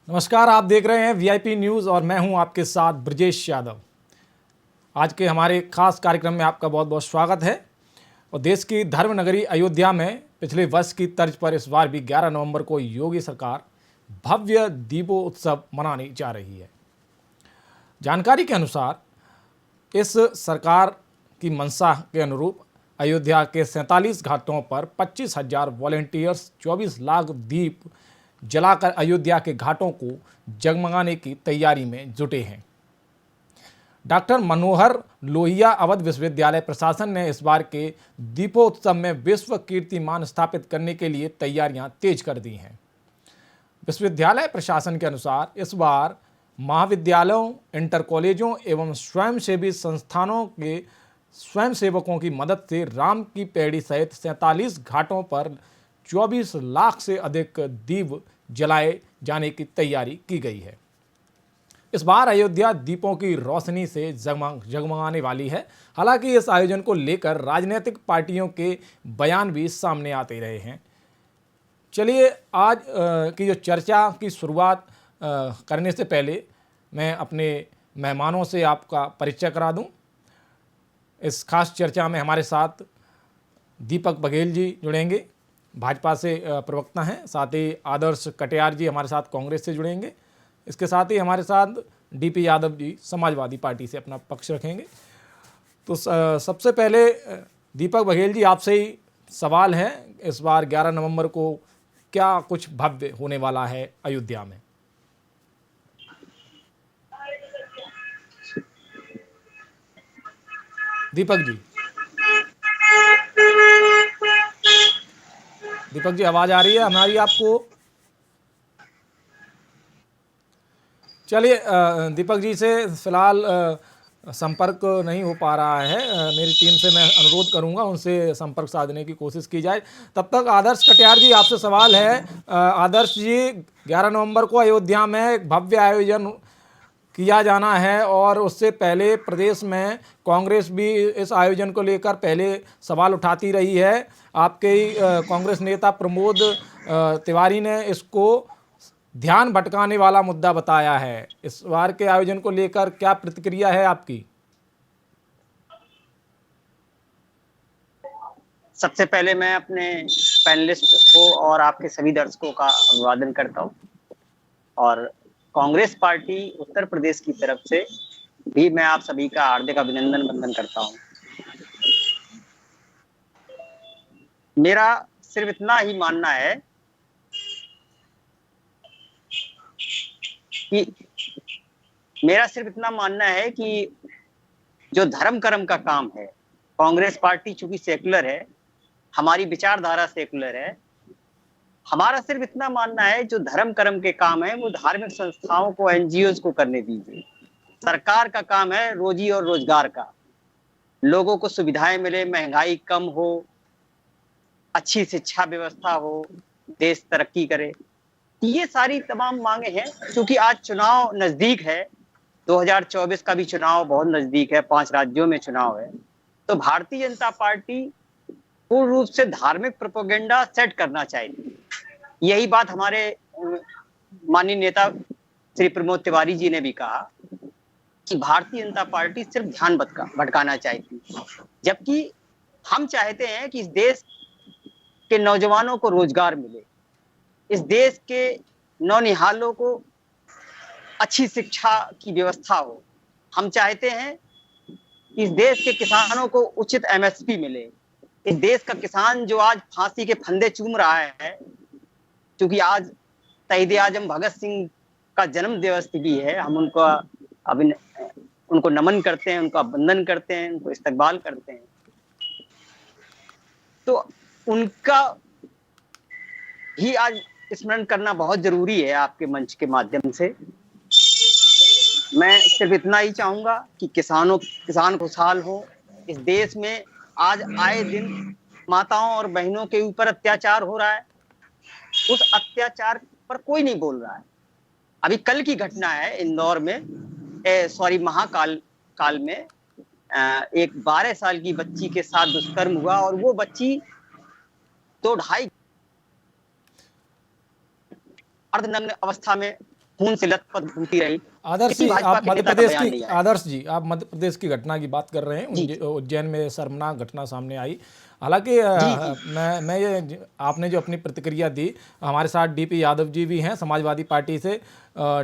नमस्कार, आप देख रहे हैं वीआईपी न्यूज़ और मैं हूं आपके साथ ब्रजेश यादव। आज के हमारे खास कार्यक्रम में आपका बहुत बहुत स्वागत है। और देश की धर्म नगरी अयोध्या में पिछले वर्ष की तर्ज पर इस बार भी 11 नवंबर को योगी सरकार भव्य दीपों उत्सव मनाने जा रही है। जानकारी के अनुसार इस सरकार की मंशा के अनुरूप अयोध्या के 47 घाटों पर 25,000 वॉलेंटियर्स 24 लाख दीप जलाकर अयोध्या के घाटों को जगमगाने की तैयारी में जुटे हैं। डॉक्टर मनोहर लोहिया अवध विश्वविद्यालय प्रशासन ने इस बार के दीपोत्सव में विश्व कीर्तिमान स्थापित करने के लिए तैयारियां तेज कर दी हैं। विश्वविद्यालय प्रशासन के अनुसार इस बार महाविद्यालयों, इंटर कॉलेजों एवं स्वयंसेवी संस्थानों के स्वयंसेवकों की मदद से राम की पैड़ी सहित 47 घाटों पर 24 लाख से अधिक दीप जलाए जाने की तैयारी की गई है। इस बार अयोध्या दीपों की रोशनी से जगमगाने वाली है। हालांकि इस आयोजन को लेकर राजनीतिक पार्टियों के बयान भी सामने आते रहे हैं। चलिए आज की जो चर्चा की शुरुआत करने से पहले मैं अपने मेहमानों से आपका परिचय करा दूं। इस खास चर्चा में हमारे साथ दीपक बघेल जी जुड़ेंगे, भाजपा से प्रवक्ता हैं। साथ ही आदर्श कटियार जी हमारे साथ कांग्रेस से जुड़ेंगे। इसके साथ ही हमारे साथ डीपी यादव जी समाजवादी पार्टी से अपना पक्ष रखेंगे। तो सबसे पहले दीपक बघेल जी, आपसे ही सवाल है, इस बार 11 नवंबर को क्या कुछ भव्य होने वाला है अयोध्या में? दीपक जी आवाज आ रही है हमारी आपको? चलिए, दीपक जी से फिलहाल संपर्क नहीं हो पा रहा है। मेरी टीम से मैं अनुरोध करूंगा उनसे संपर्क साधने की कोशिश की जाए। तब तक आदर्श कटियार जी, आपसे सवाल है। आदर्श जी, 11 नवंबर को अयोध्या में एक भव्य आयोजन किया जाना है और उससे पहले प्रदेश में कांग्रेस भी इस आयोजन को लेकर पहले सवाल उठाती रही है। आपके ही कांग्रेस नेता प्रमोद तिवारी ने इसको ध्यान भटकाने वाला मुद्दा बताया है। इस बार के आयोजन को लेकर क्या प्रतिक्रिया है आपकी? सबसे पहले मैं अपने पैनलिस्ट को और आपके सभी दर्शकों का अभिवादन करता हूं और कांग्रेस पार्टी उत्तर प्रदेश की तरफ से भी मैं आप सभी का हार्दिक अभिनंदन वंदन करता हूं। मेरा सिर्फ इतना ही मानना है कि जो धर्म कर्म का काम है, कांग्रेस पार्टी चूंकि सेकुलर है, हमारी विचारधारा सेकुलर है, हमारा सिर्फ इतना मानना है जो धर्म कर्म के काम है वो धार्मिक संस्थाओं को, एनजीओ को करने दीजिए। सरकार का काम है रोजी और रोजगार का, लोगों को सुविधाएं मिले, महंगाई कम हो, अच्छी शिक्षा व्यवस्था हो, देश तरक्की करे। ये सारी तमाम मांगे हैं। क्योंकि आज चुनाव नजदीक है, 2024 का भी चुनाव बहुत नजदीक है, 5 राज्यों में चुनाव है, तो भारतीय जनता पार्टी पूर्ण रूप से धार्मिक प्रोपेगेंडा सेट करना चाहती है। यही बात हमारे माननीय नेता श्री प्रमोद तिवारी जी ने भी कहा कि भारतीय जनता पार्टी सिर्फ ध्यान भटकाना चाहती है, जबकि हम चाहते हैं कि इस देश के नौजवानों को रोजगार मिले, इस देश के नौनिहालों को अच्छी शिक्षा की व्यवस्था हो। हम चाहते हैं कि इस देश के किसानों को उचित एमएसपी मिले। इस देश का किसान जो आज फांसी के फंदे चूम रहा है, क्योंकि आज शहीद आजम भगत सिंह का जन्म दिवस भी है, हम उनको नमन करते हैं, उनका वंदन करते हैं, उनको इस्तकबाल करते हैं, तो उनका भी आज स्मरण करना बहुत जरूरी है आपके मंच के माध्यम से। मैं सिर्फ इतना ही चाहूंगा कि किसान खुशहाल हो। इस देश में आज आए दिन माताओं और बहनों के ऊपर अत्याचार हो रहा है, उस अत्याचार पर कोई नहीं बोल रहा है। अभी कल की घटना है इंदौर में, महाकाल में एक 12 साल की बच्ची के साथ दुष्कर्म हुआ और वो बच्ची 2-2.5 अर्धनग्न अवस्था में खून से लथपथ घूमती रही। आदर्श किसी जी, भाजपा आप के मध्य नेता का प्रदेश बयान की नहीं आया। आदर्श जी, आप मध्य प्रदेश की घटना की बात कर रहे हैं। जी उज्जैन में शर्मनाक घटना सामने आई। हालांकि जी जी मैं ये आपने जो अपनी प्रतिक्रिया दी, हमारे साथ डीपी यादव जी भी हैं समाजवादी पार्टी से।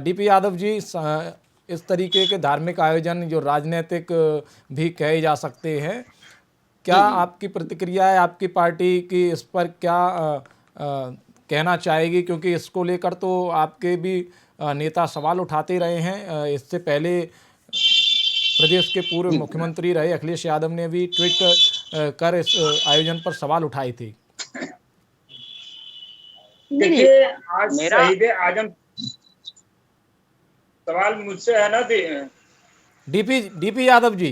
डीपी यादव जी, इस तरीके के धार्मिक आयोजन जो राजनीतिक भी कहे जा सकते हैं, क्या जी जी। आपकी प्रतिक्रिया है? आपकी पार्टी की इस पर क्या कहना चाहेगी? क्योंकि इसको लेकर तो आपके भी नेता सवाल उठाते रहे हैं। इससे पहले प्रदेश के पूर्व जी मुख्यमंत्री रहे अखिलेश यादव ने भी ट्वीट कर इस आयोजन पर सवाल उठाए थे। नहीं नहीं, देखिए, आज मेरा शहीद आजम सवाल मुझसे है ना डीपी डीपी यादव जी।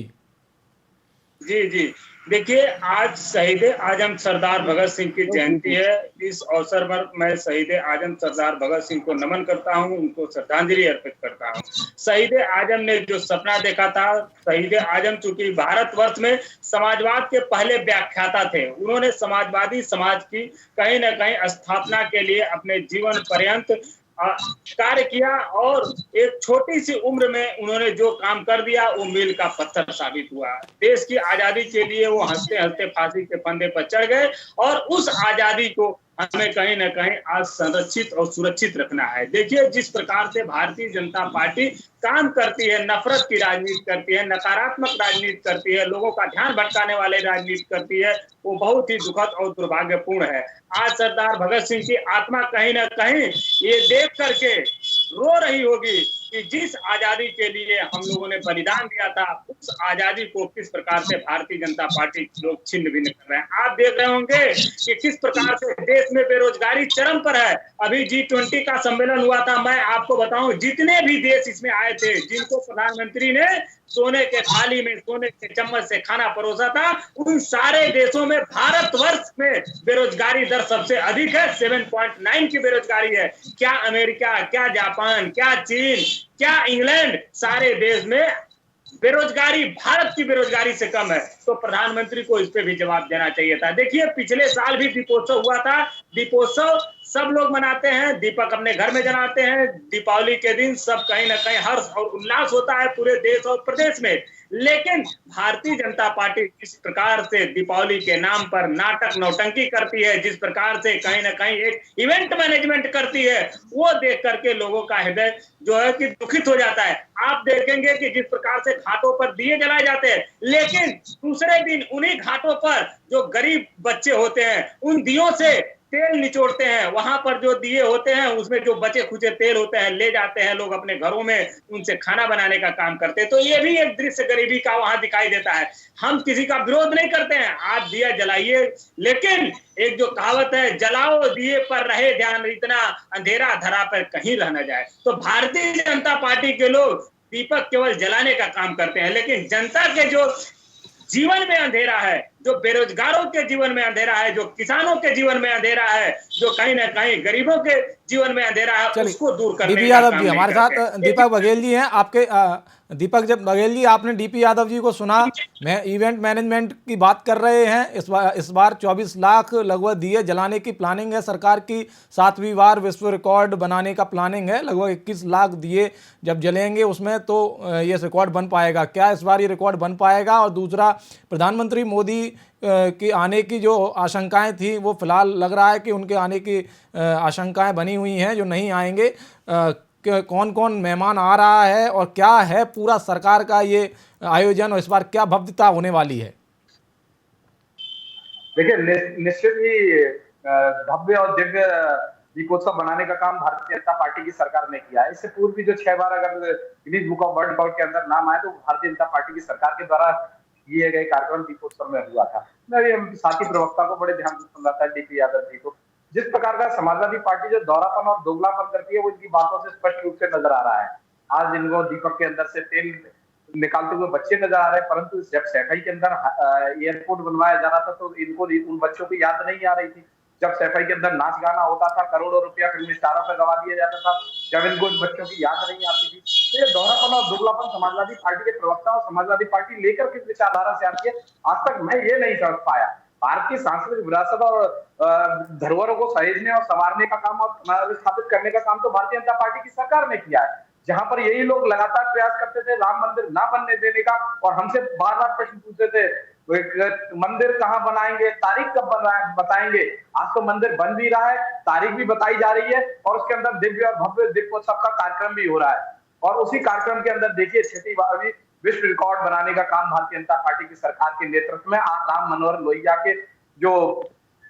जी जी। देखिए, आज शहीद आजम सरदार भगत सिंह की जयंती है। इस अवसर पर मैं शहीद आजम सरदार भगत सिंह को नमन करता हूं, उनको श्रद्धांजलि अर्पित करता हूं। शहीद आजम ने जो सपना देखा था, शहीद आजम चूंकि भारतवर्ष में समाजवाद के पहले व्याख्याता थे, उन्होंने समाजवादी समाज की कहीं ना कहीं स्थापना के लिए अपने जीवन पर्यंत कार्य किया और एक छोटी सी उम्र में उन्होंने जो काम कर दिया वो मील का पत्थर साबित हुआ। देश की आजादी के लिए वो हंसते हंसते फांसी के फंदे पर चढ़ गए और उस आजादी को हमें कहीं ना कहीं आज संरक्षित और सुरक्षित रखना है। देखिए, जिस प्रकार से भारतीय जनता पार्टी काम करती है, नफरत की राजनीति करती है, नकारात्मक राजनीति करती है, लोगों का ध्यान भटकाने वाले राजनीति करती है, वो बहुत ही दुखद और दुर्भाग्यपूर्ण है। आज सरदार भगत सिंह की आत्मा कहीं ना कहीं ये देख करके रो रही होगी कि जिस आजादी के लिए हम लोगों ने बलिदान दिया था, उस आजादी को किस प्रकार से भारतीय जनता पार्टी के लोग छिन्न भिन्न कर रहे हैं। आप देख रहे होंगे कि किस प्रकार से देश में बेरोजगारी चरम पर है। अभी G20 का सम्मेलन हुआ था, मैं आपको बताऊं, जितने भी देश इसमें आए थे, जिनको प्रधानमंत्री ने सोने के थाली में सोने के चम्मच से खाना परोसा था, उन सारे देशों में भारतवर्ष में बेरोजगारी दर सबसे अधिक है, 7.9 की बेरोजगारी है। क्या अमेरिका, क्या जापान, क्या चीन, क्या इंग्लैंड, सारे देश में बेरोजगारी भारत की बेरोजगारी से कम है। तो प्रधानमंत्री को इस पे भी जवाब देना चाहिए था। देखिए, पिछले साल भी दीपोत्सव हुआ था। दीपोत्सव सब लोग मनाते हैं, दीपक अपने घर में जलाते हैं, दीपावली के दिन सब कहीं ना कहीं हर्ष और उल्लास होता है पूरे देश और प्रदेश में। लेकिन भारतीय जनता पार्टी जिस प्रकार से दीपावली के नाम पर नाटक नौटंकी करती है, जिस प्रकार से कहीं ना कहीं एक इवेंट मैनेजमेंट करती है, वो देख करके लोगों का हृदय जो है कि दुखित हो जाता है। आप देखेंगे कि जिस प्रकार से घाटों पर दिए जलाए जाते हैं, लेकिन दूसरे दिन उन्हीं घाटों पर जो गरीब बच्चे होते हैं उन दियों से तेल निचोड़ते हैं। वहां पर जो दिए होते हैं उसमें जो बचे खुचे तेल होते हैं ले जाते हैं लोग अपने घरों में, उनसे खाना बनाने का काम करते हैं। तो ये भी एक दृश्य गरीबी का वहां दिखाई देता है। हम किसी का विरोध नहीं करते हैं, आप दिया जलाइए, लेकिन एक जो कहावत है, जलाओ दिए पर रहे ध्यान, इतना अंधेरा धरा पर कहीं रह न जाए। तो भारतीय जनता पार्टी के लोग दीपक केवल जलाने का काम करते हैं, लेकिन जनता के जो जीवन में अंधेरा है, जो बेरोजगारों के जीवन में अंधेरा है, जो किसानों के जीवन में अंधेरा है, जो कहीं ना कहीं गरीबों के जीवन में अंधेरा है, उसको दूर करने डीपी का यादव काम जी नहीं हमारे करते। साथ, दीपक बघेल जी हैं आपके। दीपक जब बघेल जी, आपने डीपी यादव जी को सुना, मैं इवेंट मैनेजमेंट की बात कर रहे हैं। इस बार 24 लाख लगभग दिए जलाने की प्लानिंग है सरकार की। 7वीं बार विश्व रिकॉर्ड बनाने का प्लानिंग है। लगभग 21 लाख दिए जब जलेंगे उसमें, तो ये रिकॉर्ड बन पाएगा क्या? इस बार ये रिकॉर्ड बन पाएगा? और दूसरा, प्रधानमंत्री मोदी की आने की जो आशंकाएं थी, वो फिलहाल लग रहा है कि उनके आने की आशंकाएं बनी हुई हैं, जो नहीं आएंगे। कौन कौन मेहमान आ रहा है और क्या है पूरा सरकार का ये आयोजन, और इस बार क्या भव्यता होने वाली है? देखिए, निश्चित ही भव्य और दिव्य दीपोत्सव बनाने का काम भारतीय जनता पार्टी की सरकार ने किया है। इससे पूर्व भी जो 6 बार अगर Guinness book of world record के अंदर नाम आए तो भारतीय जनता पार्टी की सरकार के द्वारा किए गए कार्यक्रम दीपोत्सव में हुआ था। मैं भी साथी प्रवक्ता को बड़े ध्यान से सुन रहा था, डीपी यादव जी को। जिस प्रकार का समाजवादी पार्टी जो दौरापन और दोगलापन करती है, वो इनकी बातों से स्पष्ट रूप से नजर आ रहा है। आज इनको दीपक के अंदर से तेल निकालते हुए बच्चे नजर आ रहे हैं, परंतु जब सैफई के अंदर एयरपोर्ट बनवाया जा रहा था तो इनको उन बच्चों की याद नहीं आ रही थी। जब सैफई के अंदर नाच गाना होता था, करोड़ों रुपया फिल्म स्टारों पर गवा दिया जाता था, जब इनको इन बच्चों की याद नहीं आती थी। तो ये दोहरापन और दुगलापन समाजवादी पार्टी के प्रवक्ता और समाजवादी पार्टी लेकर किस विचारधारा से आती है, आज तक मैं ये नहीं समझ पाया। भारत की सांस्कृतिक विरासत और धरोहरों को सहेजने और संवारने का काम और स्थापित करने का काम तो भारतीय जनता पार्टी की सरकार ने किया है। जहां पर यही लोग लगातार प्रयास करते थे राम मंदिर ना बनने देने का, और हमसे बार बार प्रश्न पूछते थे मंदिर कहाँ बनाएंगे, तारीख कब बन रहा है बताएंगे। आज तो मंदिर बन भी रहा है, तारीख भी बताई जा रही है, और उसके अंदर दिव्य और भव्य दीपोत्सव का कार्यक्रम भी हो रहा है। और उसी कार्यक्रम के अंदर देखिए 6वीं बार विश्व रिकॉर्ड बनाने का काम भारतीय जनता पार्टी की सरकार के नेतृत्व में राम मनोहर लोहिया के जो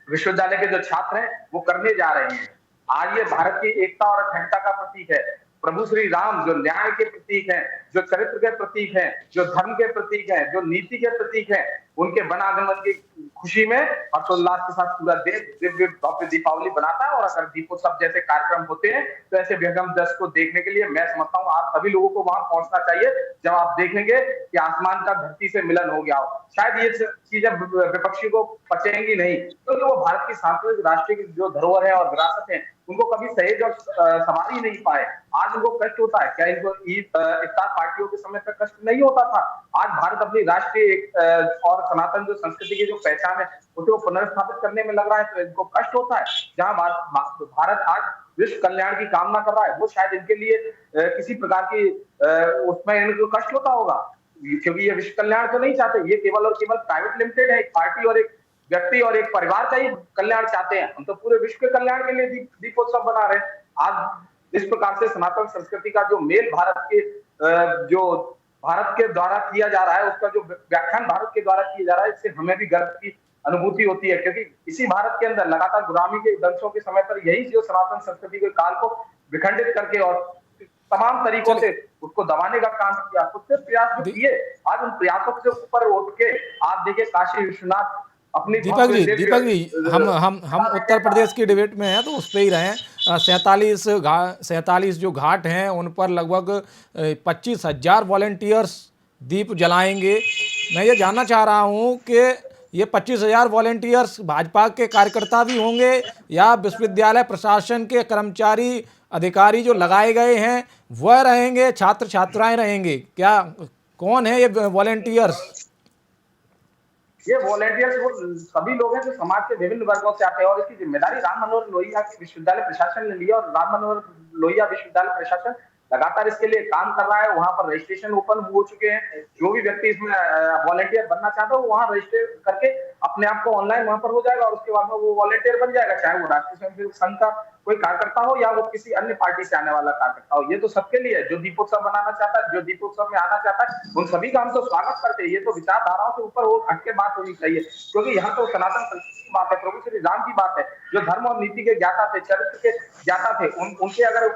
विश्वविद्यालय के जो छात्र हैं वो करने जा रहे हैं। आज ये भारत की एकता और अखंडता का प्रतीक है। प्रभु श्री राम जो न्याय के प्रतीक हैं, जो चरित्र के प्रतीक हैं, जो धर्म के प्रतीक हैं, जो नीति के प्रतीक हैं, उनके वन आगमन की खुशी में हर्षोल्लास के साथ पूरा देश दिव्य भव्य दीपावली बनाता है। और अगर दीपोत्सव जैसे कार्यक्रम होते हैं तो ऐसे विहंगम दृश्य को देखने के लिए मैं समझता हूँ आप सभी लोगों को वहां पहुंचना चाहिए, जब आप देखेंगे कि आसमान का धरती से मिलन हो गया हो। शायद ये चीजें विपक्षी को पचेंगी नहीं, क्योंकि वो भारत की सांस्कृतिक राष्ट्रीय जो धरोहर है और विरासत है उनको कभी सहेज और संभाल ही नहीं पाए। आज उनको कष्ट होता है, क्या इनको इफ्तार पार्टियों के समय पर कष्ट नहीं होता था? आज भारत अपनी राष्ट्रीय और सनातन जो संस्कृति की जो पहचान है उसको पुनर्स्थापित करने में लग रहा है, तो इनको कष्ट होता है। जहां भारत आज विश्व कल्याण की कामना कर रहा है, वो शायद इनके लिए किसी प्रकार की उसमें इनको कष्ट होता होगा, क्योंकि ये विश्व कल्याण तो नहीं चाहते। ये केवल और केवल प्राइवेट लिमिटेड है, एक पार्टी और एक व्यक्ति और एक परिवार का ही कल्याण चाहते हैं। हम तो पूरे विश्व के कल्याण के लिए दीपोत्सव बना रहे हैं। आज इस प्रकार से सनातन संस्कृति का जो मेल जो भारत के द्वारा किया जा रहा है, उसका जो व्याख्यान भारत के द्वारा किया जा रहा है, इससे हमें भी गर्व की अनुभूति होती है, क्योंकि इसी भारत के अंदर लगातार गुलामी के दंशों के समय पर यही जो सनातन संस्कृति के काल को विखंडित करके और तमाम तरीकों से उसको दबाने का काम किया, उससे प्रयास जो किए, आज उन प्रयासों से ऊपर उठ के आप देखिए काशी विश्वनाथ अपनी दीपक जी हम उत्तर प्रदेश की डिबेट में हैं तो उस पे ही रहे। 47 जो घाट हैं उन पर लगभग 25,000 वॉलेंटियर्स दीप जलाएंगे। मैं ये जानना चाह रहा हूँ कि ये 25,000 वॉलेंटियर्स भाजपा के कार्यकर्ता भी होंगे या विश्वविद्यालय प्रशासन के कर्मचारी अधिकारी जो लगाए गए हैं वह रहेंगे, छात्र छात्राएं रहेंगे? क्या कौन है ये वॉलेंटियर्स? ये वॉलेंटियर्स वो सभी लोग हैं जो समाज के विभिन्न वर्गों से आते हैं, और इसकी जिम्मेदारी राम मनोहर लोहिया विश्वविद्यालय प्रशासन ने ली, और राम मनोहर लोहिया विश्वविद्यालय प्रशासन लगातार इसके लिए काम कर रहा है। वहां पर रजिस्ट्रेशन ओपन हो चुके हैं। जो भी व्यक्ति इसमें वॉलेंटियर बनना चाहता है वो वहां रजिस्टर करके अपने आप को ऑनलाइन वहां पर हो जाएगा, और उसके बाद में वो वॉलेंटियर बन जाएगा, चाहे वो राष्ट्रीय स्वयंसेवक संघ का कोई कार्यकर्ता हो या वो किसी अन्य पार्टी से आने वाला कार्यकर्ता हो। ये तो सबके लिए है, जो दीपोत्सव बनाना चाहता है, जो दीपोत्सव में आना चाहता है, उन सभी का हम तो स्वागत करते हैं। ये तो विचारधाराओं से ऊपर हट के बात होनी चाहिए, क्योंकि यहाँ तो सनातन संस्कृति की बात है, प्रभु श्री राम की बात है। जो धर्म और नीति के ज्ञाता थे, चरित्र के ज्ञाता थे, उनके अगर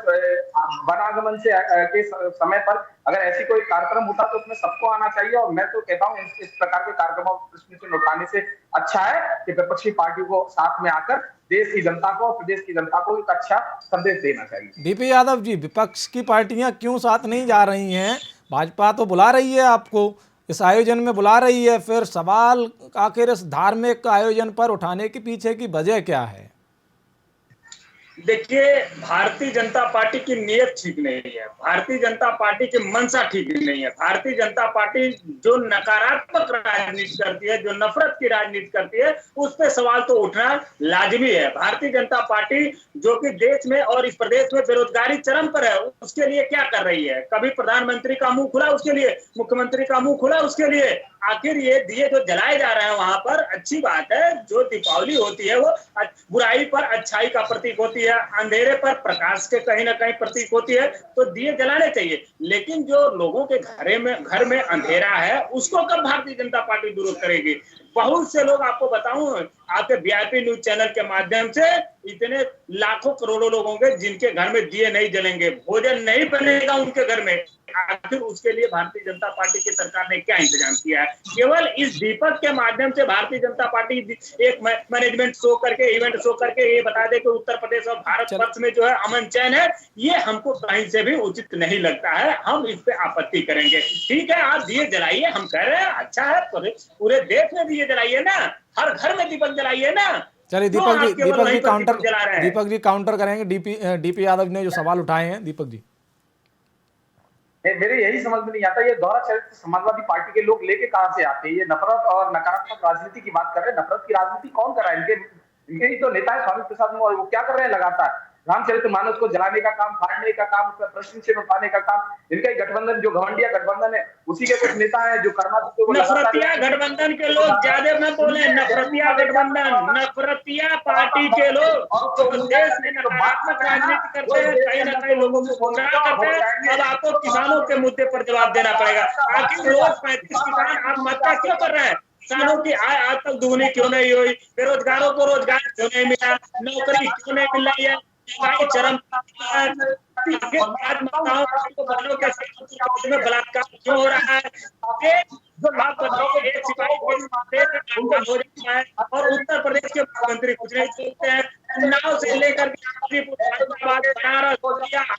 वनागमन के समय पर अगर ऐसी कोई कार्यक्रम होता तो उसमें सबको आना चाहिए। और मैं तो कहता हूँ इस प्रकार के कार्यक्रमों को प्रश्न उठाने से अच्छा है कि विपक्षी पार्टियों को साथ में आकर देश की जनता को और प्रदेश की जनता को एक अच्छा संदेश देना चाहिए। डीपी यादव जी, विपक्ष की पार्टियां क्यों साथ नहीं जा रही हैं? भाजपा तो बुला रही है आपको, इस आयोजन में बुला रही है, फिर सवाल आखिर इस धार्मिक आयोजन पर उठाने के पीछे की वजह क्या है? देखिए, भारतीय जनता पार्टी की नीयत ठीक नहीं है, भारतीय जनता पार्टी की मंशा ठीक नहीं है। भारतीय जनता पार्टी जो नकारात्मक राजनीति करती है, जो नफरत की राजनीति करती है, उस पे सवाल तो उठना लाजमी है। भारतीय जनता पार्टी जो कि देश में और इस प्रदेश में बेरोजगारी चरम पर है, उसके लिए क्या कर रही है? कभी प्रधानमंत्री का मुंह खुला उसके लिए, मुख्यमंत्री का मुंह खुला उसके लिए। आखिर ये दिए जो जलाए जा रहे हैं वहां पर, अच्छी बात है, जो दीपावली होती है वो बुराई पर अच्छाई का प्रतीक होती है, अंधेरे पर प्रकाश के कहीं ना कहीं प्रतीक होती है, तो दिए जलाने चाहिए। लेकिन जो लोगों के घर में अंधेरा है उसको कब भारतीय जनता पार्टी दूर करेगी? बहुत से लोग, आपको बताऊं, आपके वीआईपी न्यूज चैनल के माध्यम से इतने लाखों करोड़ों लोग होंगे जिनके घर में दिए नहीं जलेंगे, भोजन नहीं बनेगा उनके घर में। आखिर उसके लिए भारतीय जनता पार्टी की सरकार ने क्या इंतजाम किया है? केवल इस दीपक के माध्यम से भारतीय जनता पार्टी एक मैनेजमेंट शो करके, इवेंट शो करके ये बता दे कि उत्तर प्रदेश और भारत वर्ष में जो है अमन चैन है, ये हमको कहीं से भी उचित नहीं लगता है। हम इस पे आपत्ति करेंगे। ठीक है, आप दिए जलाइए, हम कह रहे हैं अच्छा है, पूरे देश में दिए जलाइए ना, हर घर में दीपक जलाइए ना। चलिए दीपक जी काउंटर करेंगे डीपी यादव ने जो सवाल उठाए हैं। दीपक जी, मेरे यही समझ में नहीं आता, ये दोहरा चरित्र समाजवादी पार्टी के लोग लेके कहां से आते हैं? ये नफरत और नकारात्मक राजनीति की बात कर रहे हैं। नफरत की राजनीति कौन कर रहा है? इनके ही तो नेता है स्वामी प्रसाद मौर्य। वो क्या कर रहे हैं लगातार? रामचरितमानस को जलाने का काम, फाड़ने का काम, उसका प्रश्न चिन्ह उठाने का काम। इनका ही गठबंधन, जो घमंडिया गठबंधन है, उसी के कुछ नेता हैं जो कर्नाटक को नफरतिया गठबंधन के लोग ज्यादा न बोले। नफरतिया गठबंधन, नफरतिया पार्टी के लोग जो देश में नकारात्मक राजनीति करते हैं, कहीं ना कहीं लोगों को गुमराह करते हैं। अब आपको किसानों के मुद्दे पर जवाब देना पड़ेगा। आखिर रोज 35 किसान आत्महत्या क्यों कर रहे हैं? किसानों की आय आज तक दुगनी क्यों नहीं हुई? बेरोजगारों को रोजगार क्यों नहीं मिला? नौकरी क्यों नहीं मिल रही है? चरम में बलात्कार क्यों हो रहा है? आप बताओ, एक सिपाही हो जाता है और उत्तर प्रदेश के मुख्यमंत्री कुछ नहीं सोचते हैं। उन्नाव से लेकर बनारस,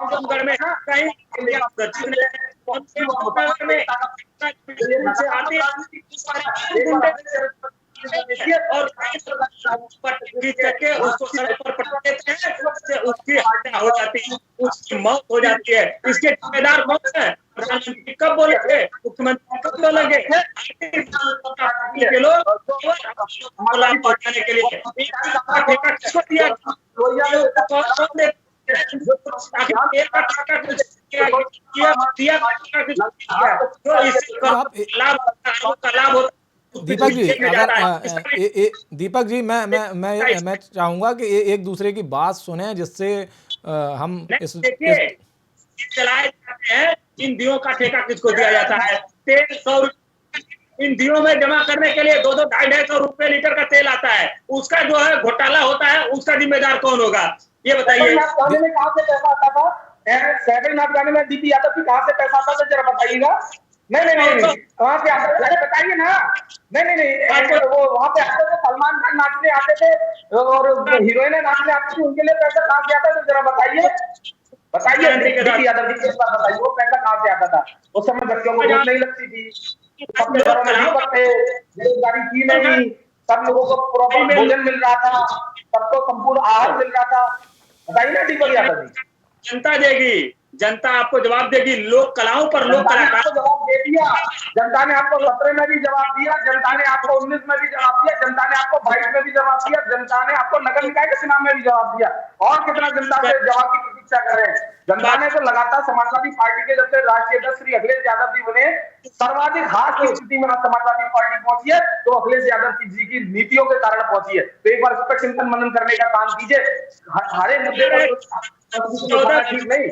आजमगढ़ में कहीं और उसको सड़क पर पटक देते हैं, उसकी हत्या हो जाती है, उसकी मौत हो जाती है। इसके जिम्मेदार कौन है? प्रधानमंत्री कब बोले थे? मुख्यमंत्री कब बोलेंगे? के लोग लाभ पहुंचाने के लिए किसको दिया? लाभ होता। दीपक जी, अगर दीपक जी, मैं चाहूंगा कि एक दूसरे की बात सुने, जिससे हम चलाए जाते हैं। इन दियों का ठेका किसको दिया जाता है? 1300 इन दियों में जमा करने के लिए 2-2, 250 रुपए लीटर का तेल आता है। उसका जो है घोटाला होता है, उसका जिम्मेदार कौन होगा? ये बताइए। कहाँ से पैसा आता था? 7 गाने में डीपी यादव की कहाँ से पैसा आता था, जरा बताइएगा। नहीं, कहाँ से आता था? बताइए ना। नहीं, वो वहाँ पे आते थे, सलमान खान नाचने आते थे और हीरोइनें नाचने आती थी, उनके लिए पैसा कहाँ से आता था, जरा बताइए। डीपी यादव की बताइए, वो पैसा कहाँ से आता था? उस समय बच्चों को भूख नहीं लगती थी, सबके घरों में दीपक थे, बेरोजगारी थी नहीं, सब लोगों को प्रॉपर भोजन मिल रहा था, सबको संपूर्ण आहार मिल रहा था। बताइए ना दीपक यादव जी। जनता देगी, जनता आपको जवाब देगी। लोक कलाओं पर लोक कलाकार जवाब दे दिया। जनता ने आपको 17 में भी जवाब दिया, जनता ने आपको 19 में भी जवाब दिया, जनता ने आपको 22 में भी जवाब दिया, जनता ने आपको नगर निकाय के चुनाव में भी जवाब दिया। और कितना जनता से जवाब की प्रतीक्षा कर रहे हैं? जनता ने तो लगातार समाजवादी पार्टी के जब से राष्ट्रीय अध्यक्ष श्री अखिलेश यादव जी बने, सर्वाधिक हार की स्थिति में समाजवादी पार्टी पहुंची है, तो अखिलेश यादव जी की नीतियों के कारण पहुंची है। तो एक बार इस पर चिंतन मनन करने का काम कीजिए। हर एक मुद्दे पर नहीं।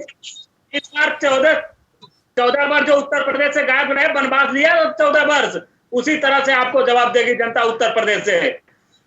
इस बार 14 बार जो उत्तर प्रदेश से गायब रहे, बनवास लिया 14 वर्ष, उसी तरह से आपको जवाब देगी जनता उत्तर प्रदेश से।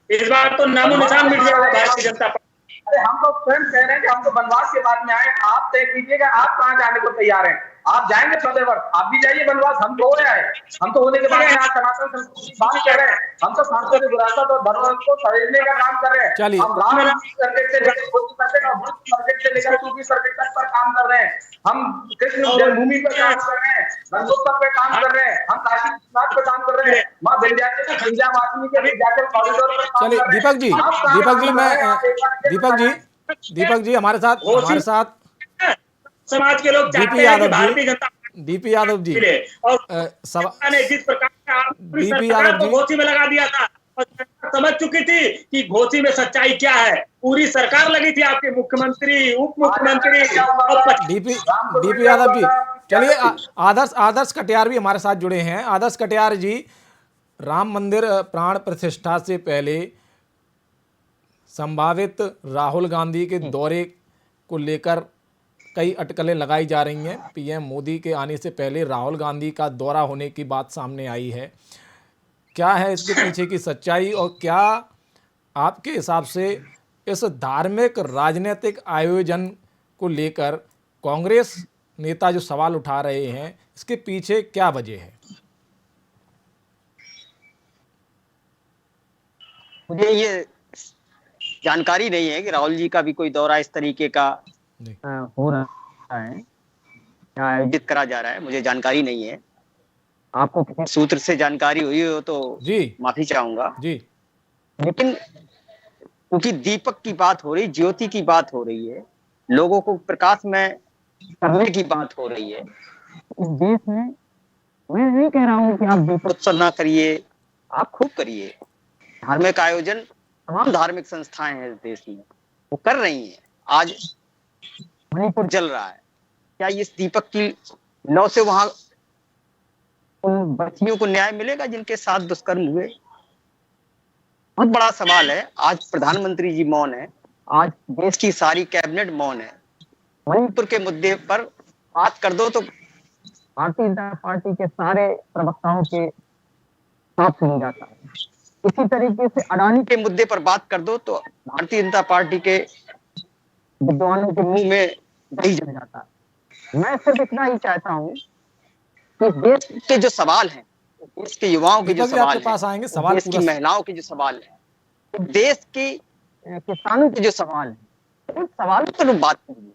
इस बार तो नामो निशान मिट जाएगा भारतीय जनता पार्टी। अरे हम तो स्वयं कह रहे हैं कि हम तो बनवास के बाद में आए, आप तय कीजिएगा आप कहाँ जाने को तैयार हैं। आप जाएंगे 14 वर्ष, आप भी जाइए बनवास, हम तो हो आए। हम तो होने के बाद आज सनातन संस्कृति की बात कर रहे हैं, हम तो सांस्कृतिक विरासत और धरोहर को सहेजने का काम कर रहे हैं। चलिए, हम राम सर्किट से लेकर बुद्ध सर्किट और बुद्ध सर्किट से लेकर सूफी सर्किट तक पर काम कर रहे हैं। हम कृष्ण जन्मभूमि पर काम कर रहे हैं, गंगोत्सव पे काम कर रहे हैं, हम काशी विश्वनाथ पे काम कर रहे हैं, माँ विंध्यावासिनी के विंध्याचल कॉरिडोर पर काम कर रहे हैं। दीपक जी हमारे साथ समाज के लोग चाहते हैं कि भारतीय जनता डीपी यादव जी और ने जिस प्रकार से आपकी सरकार को घोषी में लगा दिया था, और समझ चुकी थी कि घोषी में सच्चाई क्या है। पूरी सरकार लगी थी, आपके मुख्यमंत्री, उप मुख्यमंत्री डीपी यादव जी। चलिए, आदर्श कटियार भी हमारे साथ जुड़े हैं। आदर्श कटियार जी, राम मंदिर प्राण प्रतिष्ठा से पहले संभावित राहुल गांधी के दौरे को लेकर कई अटकलें लगाई जा रही हैं। पीएम मोदी के आने से पहले राहुल गांधी का दौरा होने की बात सामने आई है। क्या है इसके पीछे की सच्चाई, और क्या आपके हिसाब से इस धार्मिक राजनीतिक आयोजन को लेकर कांग्रेस नेता जो सवाल उठा रहे हैं, इसके पीछे क्या वजह है? मुझे ये जानकारी नहीं है कि राहुल जी का भी कोई दौरा इस तरीके का हो रहा है, आयोजित करा जा रहा है, मुझे जानकारी नहीं है। आपको सूत्र से जानकारी हुई हो तो जी माफी चाहूंगा जी। लेकिन क्योंकि दीपक की बात हो रही, ज्योति की बात हो रही है, लोगों को प्रकाश में करने की बात हो रही है, इस देश में मैं नहीं कह रहा हूँ कि आप दीपोत्सव ना करिए, आप खूब करिए। धार्मिक आयोजन तमाम धार्मिक संस्थाएं हैं इस देश में, वो कर रही हैं। आज मणिपुर जल रहा है, क्या इस दीपक की लौ से वहां उन बच्चियों को न्याय मिलेगा जिनके साथ दुष्कर्म हुए? बहुत बड़ा सवाल है। आज प्रधानमंत्री जी मौन है, आज देश की सारी कैबिनेट मौन है। मणिपुर के मुद्दे पर बात कर दो तो भारतीय जनता पार्टी के सारे प्रवक्ताओं के साथ सुन जाता है। इसी तरीके से अडानी के मुद्दे पर बात कर दो तो भारतीय जनता पार्टी के विद्वानों के मुंह में दही जम जाता है। मैं सिर्फ इतना ही चाहता हूँ कि देश के जो सवाल हैं, देश के युवाओं के जो सवाल हैं, देश की महिलाओं के जो सवाल हैं, देश के किसानों के जो सवाल हैं, उन सवालों पर बात करिए।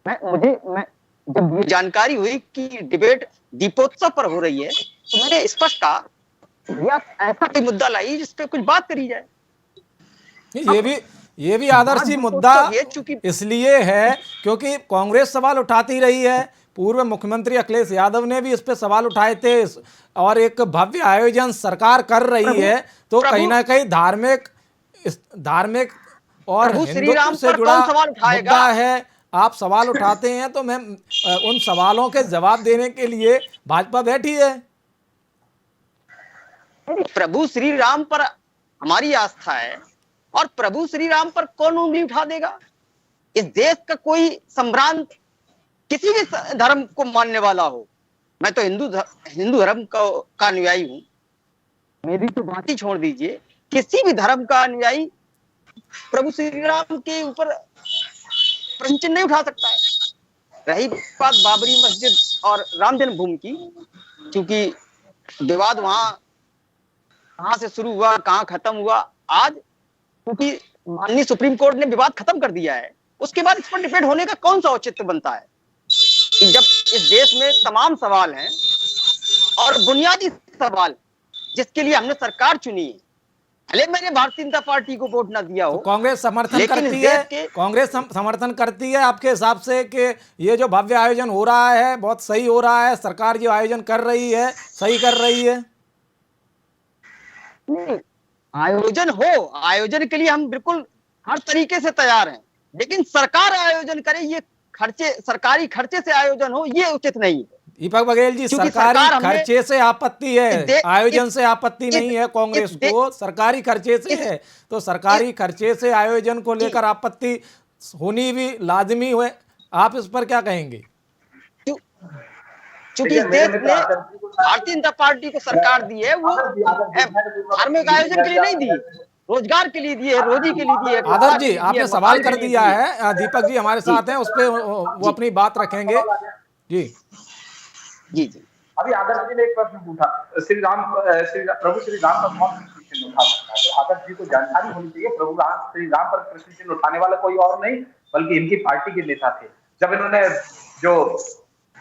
मैं जब ये जानकारी हुई कि डिबेट दीपोत्सव पर हो रही है तो मैंने स्पष्ट कहा या ऐसा कोई मुद्दा लाइए जिस पे कुछ बात करी जाए। ये भी आदर्शी मुद्दा इसलिए है क्योंकि कांग्रेस सवाल उठाती रही है। पूर्व मुख्यमंत्री अखिलेश यादव ने भी इस पे सवाल उठाए थे और एक भव्य आयोजन सरकार कर रही है, तो कहीं ना कहीं धार्मिक और हिंदुत्व से जुड़ा मुद्दा है। आप सवाल उठाते हैं तो मैं उन सवालों के जवाब देने के लिए भाजपा बैठी है। प्रभु श्री राम पर हमारी आस्था है और प्रभु श्री राम पर कौन उंगली उठा देगा? इस देश का कोई संभ्रांत किसी भी धर्म को मानने वाला हो, मैं तो हिंदू धर्म का अनुयायी हूं, मेरी तो बात ही छोड़ दीजिए, किसी भी धर्म का अनुयायी प्रभु श्री राम के ऊपर प्रश्न चिन्ह नहीं उठा सकता है। रही बात बाबरी मस्जिद और राम जन्मभूमि की, क्योंकि विवाद वहां कहां से शुरू हुआ, कहां खत्म हुआ, आज क्योंकि माननीय सुप्रीम कोर्ट ने विवाद खत्म कर दिया है, उसके बाद इस पर डिबेट होने का कौन सा औचित्य बनता है? जब इस देश में तमाम सवाल हैं और बुनियादी सवाल जिसके लिए हमने सरकार चुनी है, भले मैंने भारतीय जनता पार्टी को वोट ना दिया हो, तो कांग्रेस समर्थन करती है, कांग्रेस समर्थन करती है आपके हिसाब से कि ये जो भव्य आयोजन हो रहा है बहुत सही हो रहा है, सरकार जो आयोजन कर रही है सही कर रही है? आयोजन हो, आयोजन के लिए हम बिल्कुल हर तरीके से तैयार हैं, लेकिन सरकार आयोजन करे, ये सरकारी खर्चे से आयोजन हो, ये उचित नहीं है। दीपक बघेल जी, सरकारी खर्चे से आपत्ति है, आयोजन से आपत्ति नहीं है कांग्रेस को, सरकारी खर्चे से है। तो सरकारी खर्चे से आयोजन को लेकर आपत्ति होनी भी लाजमी है, आप इस पर क्या कहेंगे? चूंकि देश ने भारतीय जनता पार्टी को सरकार दी है, वो धार्मिक आयोजन के लिए नहीं दी, रोजगार के लिए दिए, रोजी के लिए दिए। आदर्श जी, आपने सवाल कर दिया है, दीपक जी हमारे साथ हैं, उस पर वो अपनी बात रखेंगे। जी जी जी। अभी आदर्श जी ने एक प्रश्न पूछा, प्रभु श्री राम पर कौन प्रश्न चिन्ह उठा सकता है? तो आदर्श जी को जानकारी होनी चाहिए, प्रभु श्री राम पर प्रश्न चिन्ह उठाने वाला कोई और नहीं बल्कि इनकी पार्टी के नेता थे। जब इन्होंने जो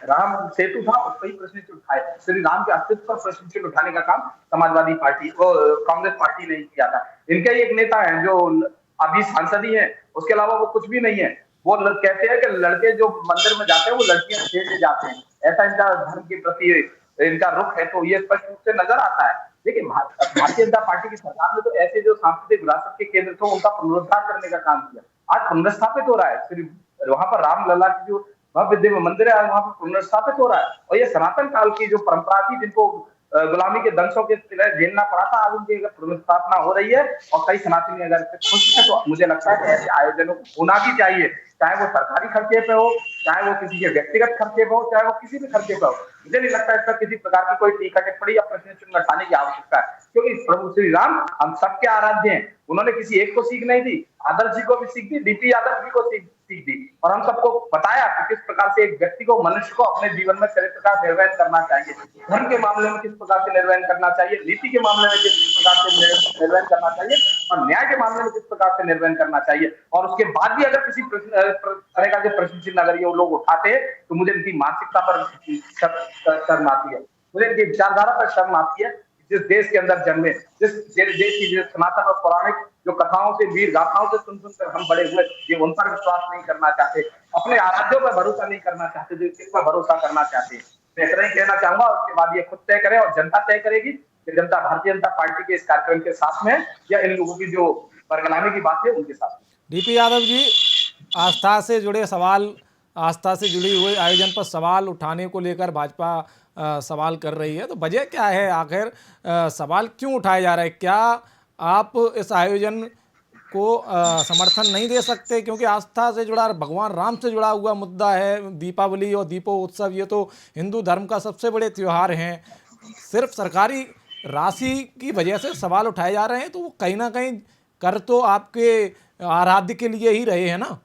राम सेतु था उस पर ही प्रश्न चिन्ह उठाए, श्री राम के अस्तित्व पर प्रश्न चिन्ह उठाने का काम समाजवादी पार्टी कांग्रेस पार्टी ने किया था। इनके एक नेता है जो अभी सांसद ही है, उसके अलावा वो कुछ भी नहीं है। वो कहते हैं कि लड़के जो मंदिर में जाते हैं वो लड़कियां छेड़ने जाते हैं, ऐसा इनका धर्म के प्रति इनका रुख है, तो ये स्पष्ट रूप से नजर आता है। लेकिन भारतीय जनता पार्टी की सरकार ने तो ऐसे जो सांस्कृतिक विरासत के केंद्र थे उनका पुनरुद्धार करने का काम किया। आज पुनर्स्थापित हो रहा है, वहां पर रामलला की जो भव्य दिव्य मंदिर है आज वहां पर पुनर्स्थापित हो रहा है, और ये सनातन काल की जो परंपरा थी जिनको गुलामी के दंशों के झेलना पड़ा था, आज उनकी पुनर्स्थापना हो रही है और कई सनातनी अगर खुश है तो मुझे लगता है कि ऐसे आयोजनों को होना भी चाहिए, चाहे वो सरकारी खर्चे पे हो, चाहे वो किसी के व्यक्तिगत खर्चे पे हो, चाहे वो किसी भी खर्चे पे हो। मुझे नहीं लगता इस पर किसी प्रकार की कोई टीका टिप्पणी या प्रश्न चिन्ह उठाने की आवश्यकता है, क्योंकि प्रभु श्री राम हम सबके आराध्य हैं। उन्होंने किसी एक को सीख नहीं दी, आदर्श जी को भी सीख दी, डीपी यादव जी को सीख दी, और हम सबको बताया कि किस प्रकार से एक व्यक्ति को, मनुष्य को अपने जीवन में चरित्र का निर्वहन करना चाहिए, धर्म के मामले में किस प्रकार से निर्वहन करना चाहिए, नीति के मामले में किस प्रकार से निर्वहन करना चाहिए, और न्याय के मामले में किस प्रकार से निर्वहन करना चाहिए। और उसके बाद भी अगर किसी तरह का जो प्रश्न चिन्ह अगर ये लोग उठाते हैं तो मुझे इनकी मानसिकता पर शर्म आती है, मुझे इनकी विचारधारा पर शर्म आती है। जिस देश के अंदर जन्मे, जिस देश की जो सनातन और पौराणिक जो कथाओं से, वीर गाथाओं से सुन सुनकर हम बड़े हुए, ये उन पर विश्वास नहीं करना चाहते, अपने आराध्यों पर भरोसा नहीं करना चाहते, जो किस पर भरोसा करना चाहते हैं। मैं इतना ही कहना चाहूंगा, उसके बाद ये खुद तय करे और जनता तय करेगी कि जनता भारतीय जनता पार्टी के इस कार्यक्रम के साथ में या इन लोगों की जो बरगलाने की बात है उनके साथ। डीपी यादव जी, आस्था से जुड़े सवाल, आस्था से जुड़ी हुई आयोजन पर सवाल उठाने को लेकर भाजपा सवाल कर रही है, तो वजह क्या है आखिर? सवाल क्यों उठाया जा रहा है? क्या आप इस आयोजन को समर्थन नहीं दे सकते? क्योंकि आस्था से जुड़ा, भगवान राम से जुड़ा हुआ मुद्दा है। दीपावली और दीपोत्सव ये तो हिंदू धर्म का सबसे बड़े त्यौहार हैं। सिर्फ सरकारी राशि की वजह से सवाल उठाए जा रहे हैं, तो वो कहीं ना कहीं कर तो आपके आराध्य के लिए ही रहे हैं ना।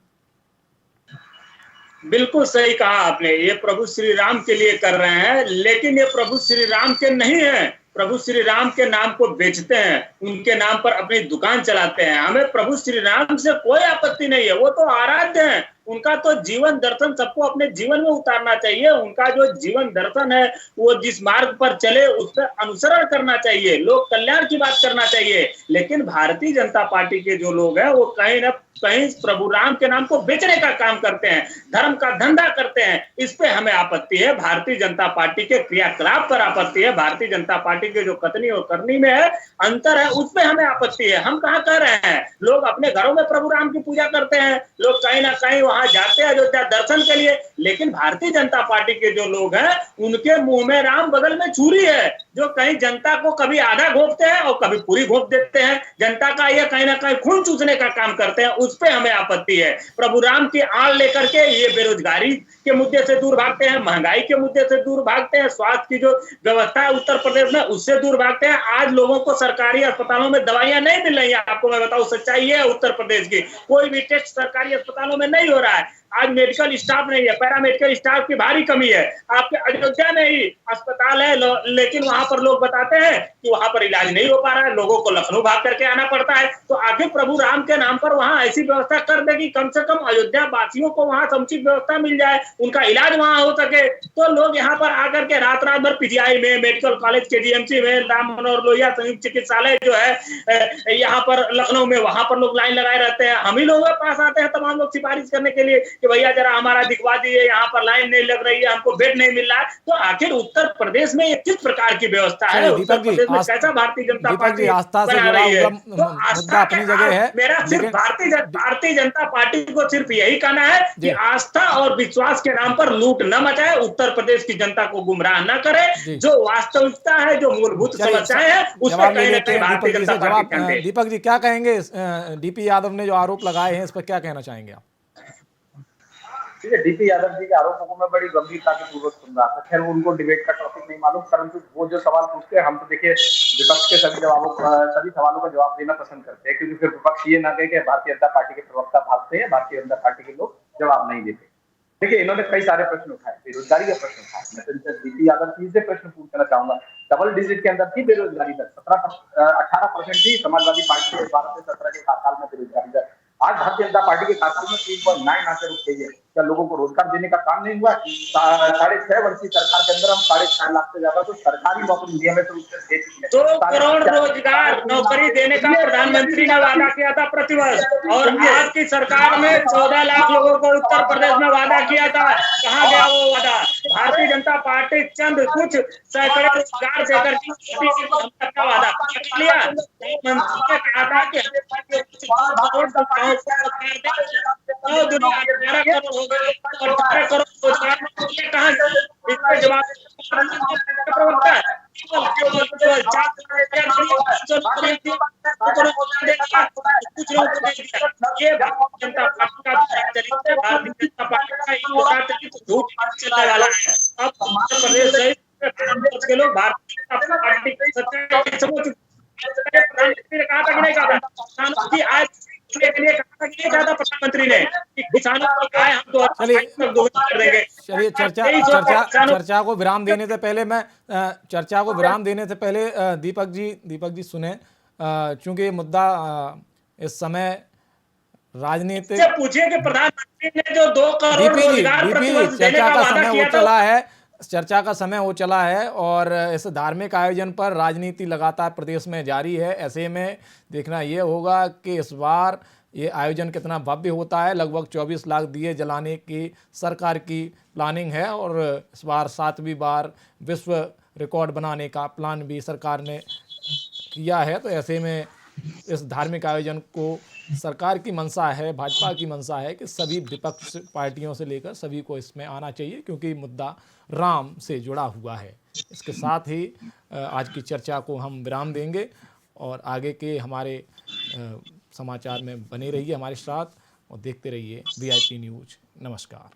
बिल्कुल सही कहा आपने, ये प्रभु श्री राम के लिए कर रहे हैं, लेकिन ये प्रभु श्री राम के नहीं है। प्रभु श्री राम के नाम को बेचते हैं, उनके नाम पर अपनी दुकान चलाते हैं। हमें प्रभु श्री राम से कोई आपत्ति नहीं है, वो तो आराध्य हैं। उनका तो जीवन दर्शन सबको अपने जीवन में उतारना चाहिए। उनका जो जीवन दर्शन है, वो जिस मार्ग पर चले उस पर अनुसरण करना चाहिए, लोक कल्याण की बात करना चाहिए। लेकिन भारतीय जनता पार्टी के जो लोग हैं, वो कहीं ना कहीं प्रभु राम के नाम को बेचने का काम करते हैं, धर्म का धंधा करते हैं। इस पे हमें आपत्ति है। भारतीय जनता पार्टी के क्रियाकलाप पर आपत्ति है। भारतीय जनता पार्टी के जो कथनी और करनी में है अंतर है, उस पे हमें आपत्ति है। हम कहाँ कर रहे हैं? लोग अपने घरों में प्रभु राम की पूजा करते हैं, लोग कहीं ना कहीं वहां जाते हैं अयोध्या दर्शन के लिए। लेकिन भारतीय जनता पार्टी के जो लोग हैं, उनके मुंह में राम बगल में छुरी है, जो कहीं जनता को कभी आधा घोंपते हैं और कभी पूरी घोंप देते हैं। जनता का ये कहीं ना कहीं खून चूसने का काम करते हैं, उस पे हमें आपत्ति है। प्रभु राम की आड़ लेकर के ये बेरोजगारी के मुद्दे से दूर भागते हैं, महंगाई के मुद्दे से दूर भागते हैं, स्वास्थ्य की जो व्यवस्था है उत्तर प्रदेश में उससे दूर भागते हैं। आज लोगों को सरकारी अस्पतालों में दवाइयां नहीं मिल रही है। आपको मैं बताऊं, सच्चाई है उत्तर प्रदेश की, कोई भी टेस्ट सरकारी अस्पतालों में नहीं हो रहा है। आज मेडिकल स्टाफ नहीं है, पैरामेडिकल स्टाफ की भारी कमी है। आपके अयोध्या में ही अस्पताल है, लेकिन वहां पर लोग बताते हैं कि वहां पर इलाज नहीं हो पा रहा है, लोगों को लखनऊ भाग करके आना पड़ता है। तो आगे प्रभु राम के नाम पर वहां ऐसी व्यवस्था कर देगी, कम से कम अयोध्या वासियों को वहां समुचित व्यवस्था मिल जाए, उनका इलाज वहां हो सके। तो लोग यहाँ पर आकर के रात रात भर पीजीआई में, मेडिकल कॉलेज केजीएमसी में, राम मनोहर लोहिया संयुक्त चिकित्सालय जो है यहाँ पर लखनऊ में, वहां पर लोग लाइन लगाए रहते हैं। हम ही लोगों के पास आते हैं तमाम लोग सिफारिश करने के लिए कि भैया जरा हमारा दिखवा दीजिए, यहाँ पर लाइन नहीं लग रही है, हमको बेड नहीं मिल रहा है। तो आखिर उत्तर प्रदेश में ये किस प्रकार की व्यवस्था है? उत्तर प्रदेश में कैसा भारतीय जनता पार्टी आस्था से जुड़ा हुआ मुद्दा अपनी जगह है। मेरा सिर्फ भारतीय जनता पार्टी को सिर्फ यही कहना है कि आस्था और विश्वास के नाम पर लूट न मचाए, उत्तर प्रदेश की जनता को गुमराह न करे। जो वास्तविकता है, जो मूलभूत समस्याएं हैं, उस पर कहीं ना कहीं भारतीय जनता पार्टी। दीपक जी क्या कहेंगे? डीपी यादव ने जो आरोप लगाए हैं, इस पर क्या कहना चाहेंगे आप? ठीक है, डीपी यादव जी के आरोपों को मैं बड़ी गंभीरता के पूर्वक सुन रहा था। खैर उनको डिबेट का टॉपिक नहीं मालूम, परंतु वो जो सवाल पूछते हैं, हम तो देखिए विपक्ष के सभी सवालों का जवाब देना पसंद करते हैं, क्योंकि फिर विपक्ष ये ना कहे कि भारतीय जनता पार्टी के प्रवक्ता भागते हैं, भारतीय जनता पार्टी के लोग जवाब नहीं देते। देखिए, इन्होंने कई सारे प्रश्न उठाए, बेरोजगारी के प्रश्न उठाए। मैं तो इनसे डीपी यादव जी से प्रश्न पूछना चाहूंगा। डबल डिजिट के अंदर थी बेरोजगारी दर, 18% थी समाजवादी पार्टी के 12 से 17 के कार्यकाल में बेरोजगारी दर। आज भारतीय जनता पार्टी के कार्यकाल में 3.9 आकर रुक गई है। क्या लोगों को रोजगार देने का काम नहीं हुआ? 6.5 वर्षीय सरकार के अंदर हम 6.5 लाख से ज्यादा तो सरकारी नौकरी नियमित रूप से दे चुके हैं। 2 करोड़ रोजगार नौकरी देने का प्रधानमंत्री ने वादा किया था प्रतिवर्ष, और आज की सरकार में 14 लाख लोगों को उत्तर प्रदेश में वादा किया था। कहाँ गया वो वादा? भारतीय जनता पार्टी चंद कुछ सैकड़े रोजगार देकर का वादा कर लिया। मंत्री ने कहा था कि 18 करोड़ रोजगार कहाँ इसका जवाब प्रवक्ता कुछ लोगों को दे दिया। ये भारतीय जनता पार्टी का चरित्र, भारतीय जनता पार्टी का झूठ चलने वाला है। अब उत्तर प्रदेश सहित के लोग भारतीय जनता पार्टी की सच्चाई समझ चुके। प्रधानमंत्री ने कहा था कि नहीं कहा था? किसानों की आय के लिए कहा था कि नहीं कहा था प्रधानमंत्री ने कि किसानों की आय हम 2022 तक दोगुनी कर देंगे। चलिए, चर्चा को विराम देने से पहले मैं दीपक जी सुने, क्योंकि मुद्दा इस समय राजनीतिक। पूछिए कि प्रधानमंत्री ने जो 2 करोड़ रोजगार प्रतिवर्ष देने का वादा किया था, चला है, चर्चा का समय हो चला है और इस धार्मिक आयोजन पर राजनीति लगातार प्रदेश में जारी है। ऐसे में देखना ये होगा कि इस बार ये आयोजन कितना भव्य होता है। लगभग 24 लाख दिए जलाने की सरकार की प्लानिंग है और इस बार 7वीं बार विश्व रिकॉर्ड बनाने का प्लान भी सरकार ने किया है। तो ऐसे में इस धार्मिक आयोजन को सरकार की मंशा है, भाजपा की मंशा है कि सभी विपक्ष पार्टियों से लेकर सभी को इसमें आना चाहिए, क्योंकि मुद्दा राम से जुड़ा हुआ है। इसके साथ ही आज की चर्चा को हम विराम देंगे और आगे के हमारे समाचार में बने रहिए हमारे साथ और देखते रहिए VIP न्यूज़। नमस्कार।